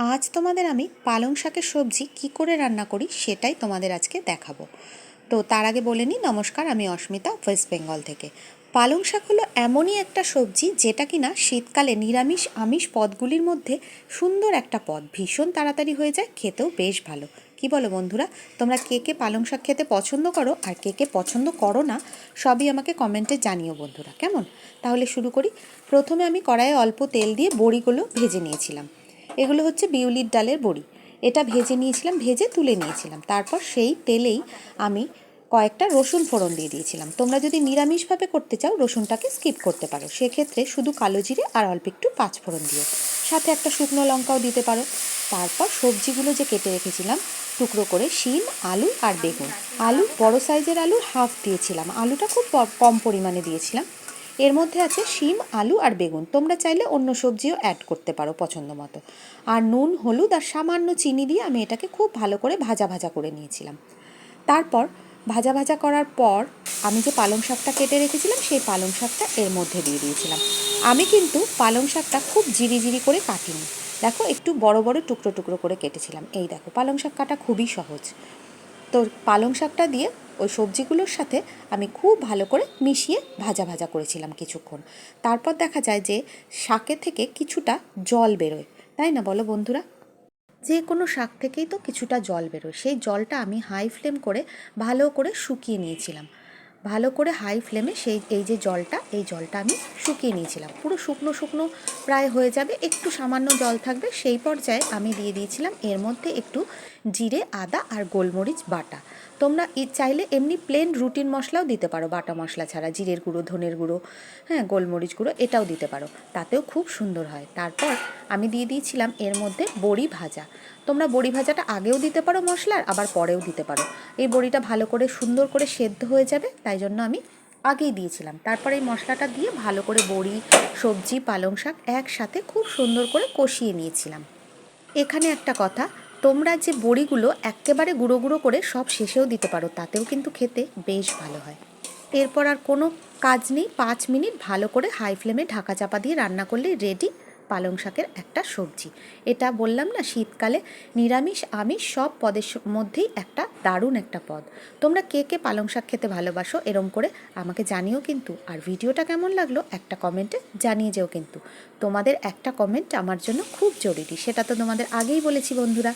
আজ তোমাদের আমি পালং শাকের সবজি কি করে রান্না করি সেটাই তোমাদের আজকে দেখাবো। তো তার আগে বলে নিই, নমস্কার, আমি অস্মিতা, ওয়েস্ট বেঙ্গল থেকে। পালং শাক হলো এমনই একটা সবজি যেটা কিনা শীতকালে নিরামিষ আমিষ পদগুলির মধ্যে সুন্দর একটা পদ, ভীষণ তাড়াতাড়ি হয়ে যায়, খেতেও বেশ ভালো। কি বলো বন্ধুরা, তোমরা কে কে পালং শাক খেতে পছন্দ করো আর কে কে পছন্দ করো না সবই আমাকে কমেন্টে জানিও বন্ধুরা, কেমন? তাহলে শুরু করি। প্রথমে আমি কড়াইয়ে অল্প তেল দিয়ে বড়িগুলো ভেজে নিয়েছিলাম। এগুলো হচ্ছে বিউলির ডালের বড়ি। এটা ভেজে নিয়েছিলাম, ভেজে তুলে নিয়েছিলাম। তারপর সেই তেলেই আমি কয়েকটা রসুন ফোড়ন দিয়ে দিয়েছিলাম। তোমরা যদি নিরামিষভাবে করতে চাও রসুনটাকে স্কিপ করতে পারো, সেক্ষেত্রে শুধু কালো জিরে আর অল্প একটু পাঁচ ফোড়ন দিও, সাথে একটা শুকনো লঙ্কাও দিতে পারো। তারপর সবজিগুলো যে কেটে রেখেছিলাম টুকরো করে, শিম, আলু আর বেগুন। আলু বড় সাইজের আলু হাফ দিয়েছিলাম, আলুটা খুব কম পরিমাণে দিয়েছিলাম। এর মধ্যে আছে শিম, আলু আর বেগুন। তোমরা চাইলে অন্য সবজিও অ্যাড করতে পারো পছন্দ মতো। আর নুন, হলুদ আর সামান্য চিনি দিয়ে আমি এটাকে খুব ভালো করে ভাজা ভাজা করে নিয়েছিলাম। তারপর ভাজা ভাজা করার পর আমি যে পালং শাকটা কেটে রেখেছিলাম সেই পালং শাকটা এর মধ্যে দিয়ে দিয়েছিলাম। আমি কিন্তু পালং শাকটা খুব জিরি করে কাটিনি, দেখো একটু বড় বড় টুকরো টুকরো করে কেটেছিলাম। এই দেখো, পালং শাক কাটা খুবই সহজ। তো পালং শাকটা দিয়ে ওই সবজিগুলোর সাথে আমি খুব ভালো করে মিশিয়ে ভাজা ভাজা করেছিলাম কিছুক্ষণ। তারপর দেখা যায় যে শাকের থেকে কিছুটা জল বেরোয়, তাই না বলো বন্ধুরা? যে কোনো শাক থেকেই তো কিছুটা জল বেরোয়। সেই জলটা আমি হাই ফ্লেম করে ভালো করে শুকিয়ে নিয়েছিলাম। ভালো করে হাই ফ্লেমে এই যে জলটা, এই জলটা আমি শুকিয়ে নিয়েছিলাম। পুরো শুকনো শুকনো প্রায় হয়ে যাবে, একটু সামান্য জল থাকবে। সেই পর্যায়ে আমি দিয়ে দিয়েছিলাম এর মধ্যে একটু জিরে, আদা আর গোলমরিচ বাটা। তোমরা চাইলে এমনি প্লেন রুটিন মশলাও দিতে পারো, বাটা মশলা ছাড়া, জিরের গুঁড়ো, ধনের গুঁড়ো, হ্যাঁ, গোলমরিচ গুঁড়ো, এটাও দিতে পারো, তাতেও খুব সুন্দর হয়। তারপর আমি দিয়ে দিয়েছিলাম এর মধ্যে বড়ি ভাজা। তোমরা বড়ি ভাজাটা আগেও দিতে পারো মশলার, আবার পরেও দিতে পারো। এই বড়িটা ভালো করে সুন্দর করে সেদ্ধ হয়ে যাবে, তাই জন্য আমি আগেই দিয়েছিলাম। তারপর এই মশলাটা দিয়ে ভালো করে বড়ি, সবজি, পালং শাক একসাথে খুব সুন্দর করে কষিয়ে নিয়েছিলাম। এখানে একটা কথা, তোমরা যে বড়িগুলো একেবারে গুঁড়ো গুঁড়ো করে সব শেষেও দিতে পারো, তাতেও কিন্তু খেতে বেশ ভালো হয়। এরপর আর কোনো কাজ নেই, 5 মিনিট ভালো করে হাই ফ্লেমে ঢাকা চাপা দিয়ে রান্না করলেই রেডি পালং শাকের একটা সবজি। এটা বললাম না, শীতকালে নিরামিষ আমিষ সব পদের মধ্যেই একটা দারুণ একটা পদ। তোমরা কে কে পালং শাক খেতে ভালোবাসো এরম করে আমাকে জানিও কিন্তু। আর ভিডিওটা কেমন লাগলো একটা কমেন্টে জানিয়ে যেও কিন্তু। তোমাদের একটা কমেন্ট আমার জন্য খুব জরুরি, সেটা তো তোমাদের আগেই বলেছি বন্ধুরা।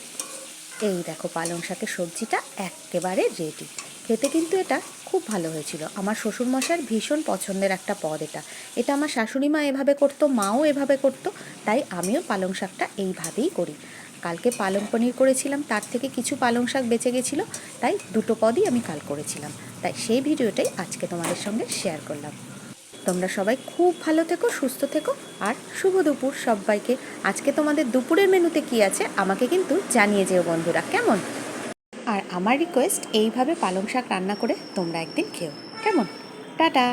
এই দেখো, পালং শাকের সবজিটা একেবারে রেডি। খেতে কিন্তু এটা খুব ভালো হয়েছিল। আমার শ্বশুরমশাইয়ের ভীষণ পছন্দের একটা পদ এটা। এটা আমার শাশুড়ি মা এভাবে করতো, মাও এভাবে করতো, তাই আমিও পালং শাকটা এইভাবেই করি। কালকে পালং পনির করেছিলাম, তার থেকে কিছু পালং শাক বেঁচে গেছিলো, তাই দুটো পদই আমি কাল করেছিলাম। তাই সেই ভিডিওটাই আজকে তোমাদের সঙ্গে শেয়ার করলাম। তোমরা সবাই খুব ভালো থেকো, সুস্থ থেকো, আর শুভ দুপুর সবাইকে। আজকে তোমাদের দুপুরের মেনুতে কি আছে আমাকে কিন্তু জানিয়ে যেও বন্ধুরা, কেমন? আর আমার রিকোয়েস্ট, এইভাবে পালং শাক রান্না করে তোমরা একদিন খেও, কেমন? টাটা।